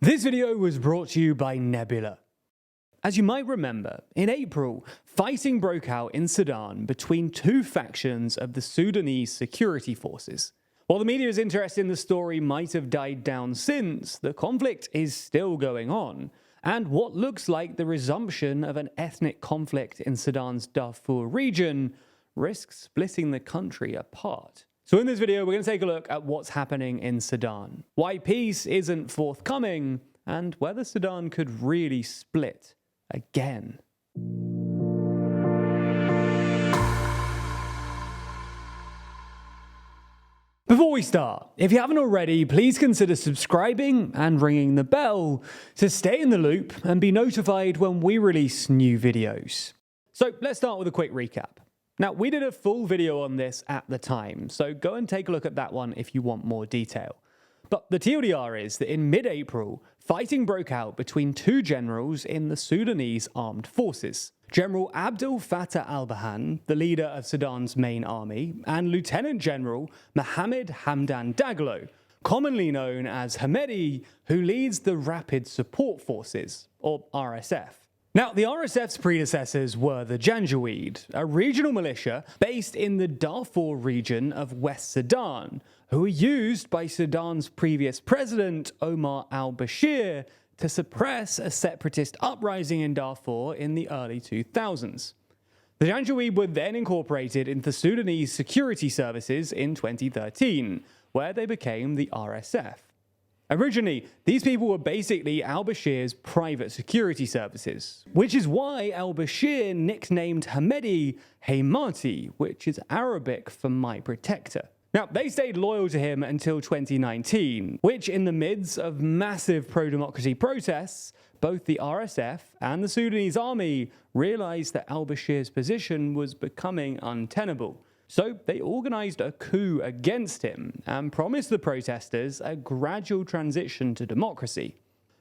This video was brought to you by Nebula. As you might remember, in April, fighting broke out in Sudan between two factions of the Sudanese security forces. While the media's interest in the story might have died down since, the conflict is still going on, and what looks like the resumption of an ethnic conflict in Sudan's Darfur region risks splitting the country apart. So in this video, we're going to take a look at what's happening in Sudan, why peace isn't forthcoming, and whether Sudan could really split again. Before we start, if you haven't already, please consider subscribing and ringing the bell to stay in the loop and be notified when we release new videos. So let's start with a quick recap. Now, we did a full video on this at the time, so go and take a look at that one if you want more detail. But the TLDR is that in mid-April, fighting broke out between two generals in the Sudanese Armed Forces. General Abdel Fattah al-Burhan, the leader of Sudan's main army, and Lieutenant General Mohammed Hamdan Dagalo, commonly known as Hamedi, who leads the Rapid Support Forces, or RSF. Now, the RSF's predecessors were the Janjaweed, a regional militia based in the Darfur region of West Sudan, who were used by Sudan's previous president, Omar al-Bashir, to suppress a separatist uprising in Darfur in the early 2000s. The Janjaweed were then incorporated into the Sudanese security services in 2013, where they became the RSF. Originally, these people were basically al-Bashir's private security services, which is why al-Bashir nicknamed Hamedi Haymati, which is Arabic for my protector. Now, they stayed loyal to him until 2019, which in the midst of massive pro-democracy protests, both the RSF and the Sudanese army realized that al-Bashir's position was becoming untenable. So they organized a coup against him and promised the protesters a gradual transition to democracy.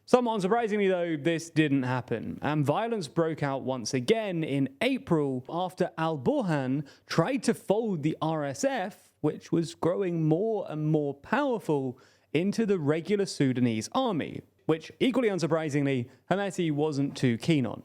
Somewhat unsurprisingly though, this didn't happen, and violence broke out once again in April after al-Burhan tried to fold the RSF, which was growing more and more powerful, into the regular Sudanese army, which equally unsurprisingly, Hameti wasn't too keen on.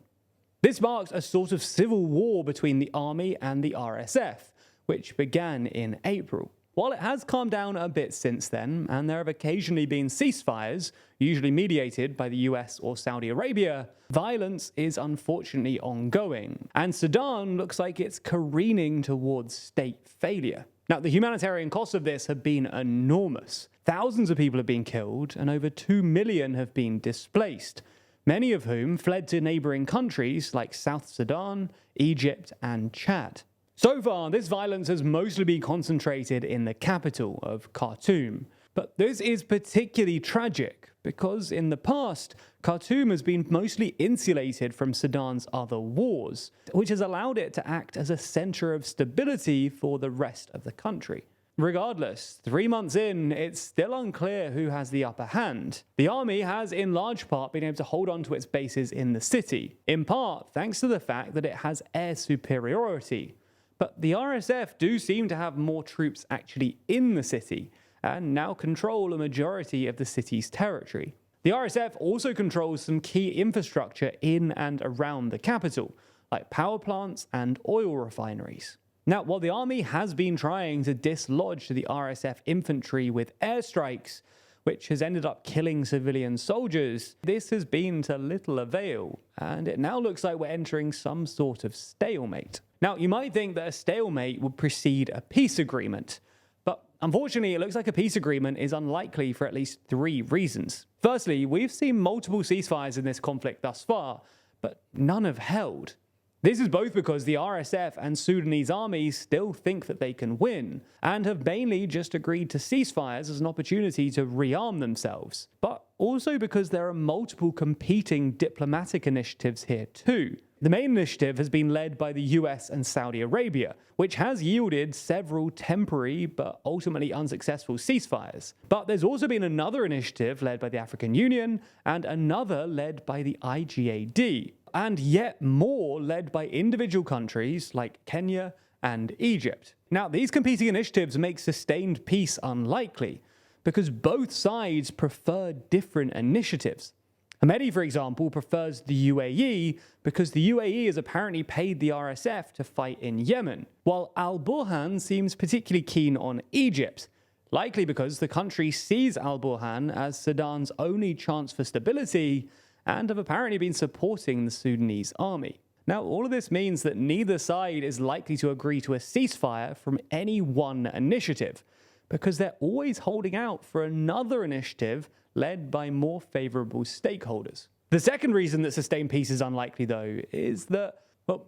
This marked a sort of civil war between the army and the RSF, which began in April. While it has calmed down a bit since then, and there have occasionally been ceasefires, usually mediated by the US or Saudi Arabia, violence is unfortunately ongoing, and Sudan looks like it's careening towards state failure. Now, the humanitarian costs of this have been enormous. Thousands of people have been killed, and over 2 million have been displaced, many of whom fled to neighboring countries like South Sudan, Egypt, and Chad. So far, this violence has mostly been concentrated in the capital of Khartoum. But this is particularly tragic because in the past, Khartoum has been mostly insulated from Sudan's other wars, which has allowed it to act as a center of stability for the rest of the country. Regardless, 3 months in, it's still unclear who has the upper hand. The army has in large part been able to hold on to its bases in the city, in part thanks to the fact that it has air superiority. But the RSF do seem to have more troops actually in the city, and now control a majority of the city's territory. The RSF also controls some key infrastructure in and around the capital, like power plants and oil refineries. Now, while the army has been trying to dislodge the RSF infantry with airstrikes, which has ended up killing civilian soldiers, this has been to little avail, and it now looks like we're entering some sort of stalemate. Now, you might think that a stalemate would precede a peace agreement, but unfortunately, it looks like a peace agreement is unlikely for at least 3 reasons. Firstly, we've seen multiple ceasefires in this conflict thus far, but none have held. This is both because the RSF and Sudanese armies still think that they can win, and have mainly just agreed to ceasefires as an opportunity to rearm themselves, but also because there are multiple competing diplomatic initiatives here too. The main initiative has been led by the US and Saudi Arabia, which has yielded several temporary but ultimately unsuccessful ceasefires. But there's also been another initiative led by the African Union and another led by the IGAD, and yet more led by individual countries like Kenya and Egypt. Now, these competing initiatives make sustained peace unlikely, because both sides prefer different initiatives. Hamedi, for example, prefers the UAE because the UAE has apparently paid the RSF to fight in Yemen, while al-Burhan seems particularly keen on Egypt, likely because the country sees al-Burhan as Sudan's only chance for stability and have apparently been supporting the Sudanese army. Now, all of this means that neither side is likely to agree to a ceasefire from any one initiative, because they're always holding out for another initiative led by more favourable stakeholders. The second reason that sustained peace is unlikely, though, is that,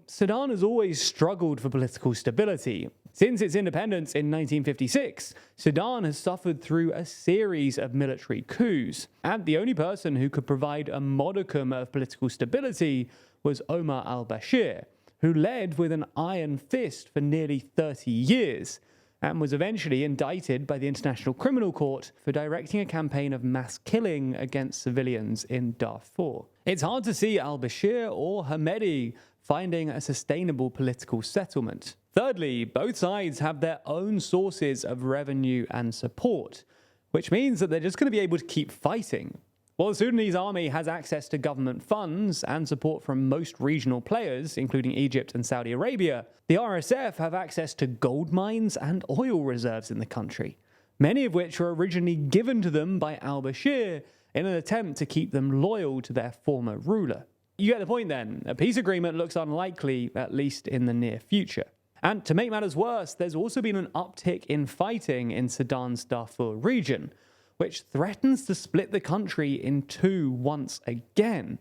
Sudan has always struggled for political stability. Since its independence in 1956, Sudan has suffered through a series of military coups, and the only person who could provide a modicum of political stability was Omar al-Bashir, who led with an iron fist for nearly 30 years, and was eventually indicted by the International Criminal Court for directing a campaign of mass killing against civilians in Darfur. It's hard to see al-Bashir or Hamedi finding a sustainable political settlement. Thirdly, both sides have their own sources of revenue and support, which means that they're just going to be able to keep fighting. While the Sudanese army has access to government funds and support from most regional players, including Egypt and Saudi Arabia, the RSF have access to gold mines and oil reserves in the country, many of which were originally given to them by al-Bashir in an attempt to keep them loyal to their former ruler. You get the point then. A peace agreement looks unlikely, at least in the near future. And to make matters worse, there's also been an uptick in fighting in Sudan's Darfur region, which threatens to split the country in two once again.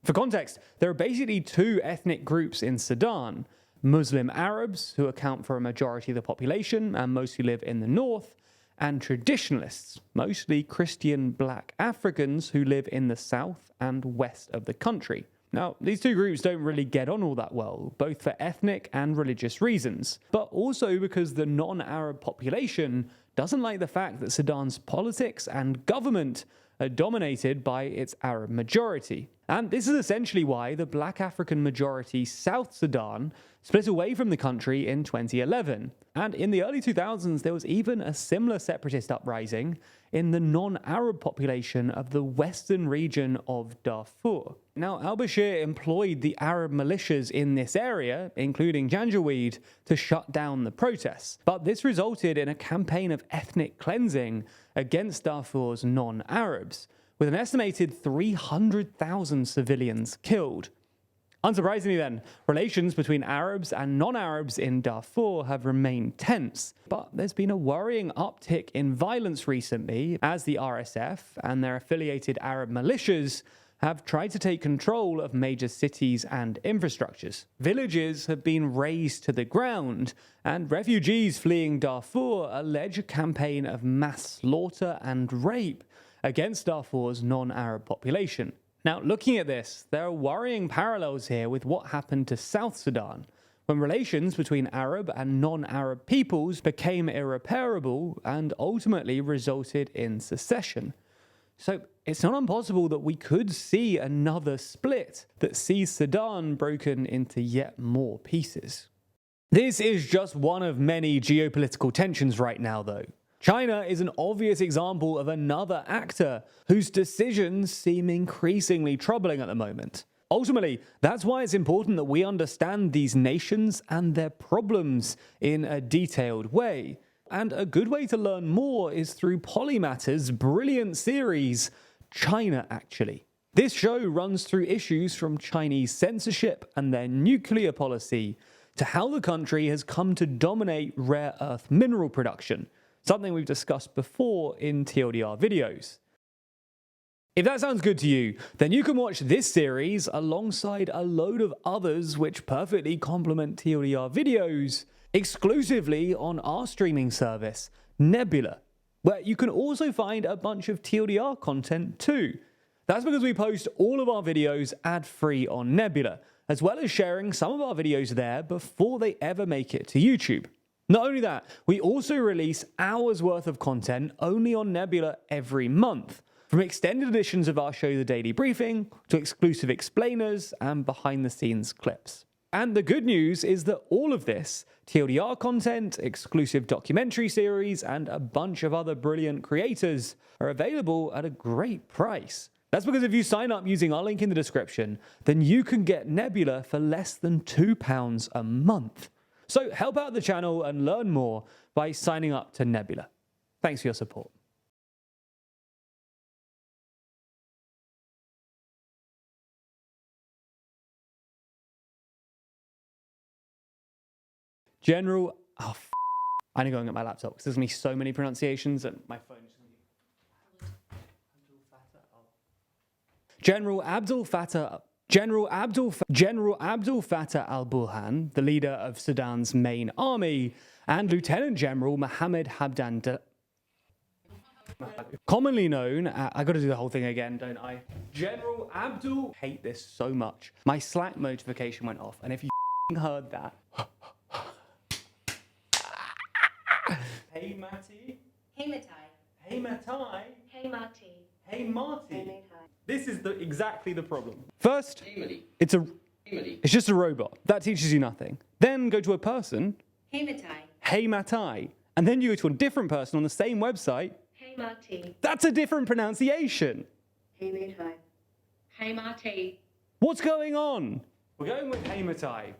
For context, there are basically two ethnic groups in Sudan: Muslim Arabs, who account for a majority of the population and mostly live in the north, and traditionalists, mostly Christian black Africans who live in the south and west of the country. Now, these two groups don't really get on all that well, both for ethnic and religious reasons, but also because the non-Arab population doesn't like the fact that Sudan's politics and government are dominated by its Arab majority. And this is essentially why the black African majority South Sudan split away from the country in 2011. And in the early 2000s, there was even a similar separatist uprising in the non-Arab population of the western region of Darfur. Now, al-Bashir employed the Arab militias in this area, including Janjaweed, to shut down the protests. But this resulted in a campaign of ethnic cleansing against Darfur's non-Arabs, with an estimated 300,000 civilians killed. Unsurprisingly then, relations between Arabs and non-Arabs in Darfur have remained tense, but there's been a worrying uptick in violence recently as the RSF and their affiliated Arab militias have tried to take control of major cities and infrastructures. Villages have been razed to the ground, and refugees fleeing Darfur allege a campaign of mass slaughter and rape against Darfur's non-Arab population. Now, looking at this, there are worrying parallels here with what happened to South Sudan, when relations between Arab and non-Arab peoples became irreparable and ultimately resulted in secession. So it's not impossible that we could see another split that sees Sudan broken into yet more pieces. This is just one of many geopolitical tensions right now, though. China is an obvious example of another actor whose decisions seem increasingly troubling at the moment. Ultimately, that's why it's important that we understand these nations and their problems in a detailed way. And a good way to learn more is through Polymatter's brilliant series, China Actually. This show runs through issues from Chinese censorship and their nuclear policy to how the country has come to dominate rare earth mineral production, something we've discussed before in TLDR videos. If that sounds good to you, then you can watch this series alongside a load of others which perfectly complement TLDR videos exclusively on our streaming service, Nebula, where you can also find a bunch of TLDR content too. That's because we post all of our videos ad-free on Nebula, as well as sharing some of our videos there before they ever make it to YouTube. Not only that, we also release hours worth of content only on Nebula every month, from extended editions of our show The Daily Briefing to exclusive explainers and behind the scenes clips. And the good news is that all of this, TLDR content, exclusive documentary series, and a bunch of other brilliant creators are available at a great price. That's because if you sign up using our link in the description, then you can get Nebula for less than £2 a month. So help out the channel and learn more by signing up to Nebula. Thanks for your support. General, I need to go and get my laptop because there's going to be so many pronunciations and my phone is going to be... General Abdel Fattah al-Burhan, the leader of Sudan's main army, and Lieutenant General Mohammed Hamdan, commonly known, I got to do the whole thing again, don't I? General Abdul, hate this so much. My Slack notification went off, and if you heard that, hey Matty, Hey Matai. hey Matai, Hey Marty. hey Marty. Hey Matai. This is exactly the problem. First, it's just a robot. That teaches you nothing. Then go to a person, Hey Matai. hey Matai, and then you go to a different person on the same website. Hey Marty. That's a different pronunciation. Hey Matai. Hey Marty. What's going on? We're going with hey Matai.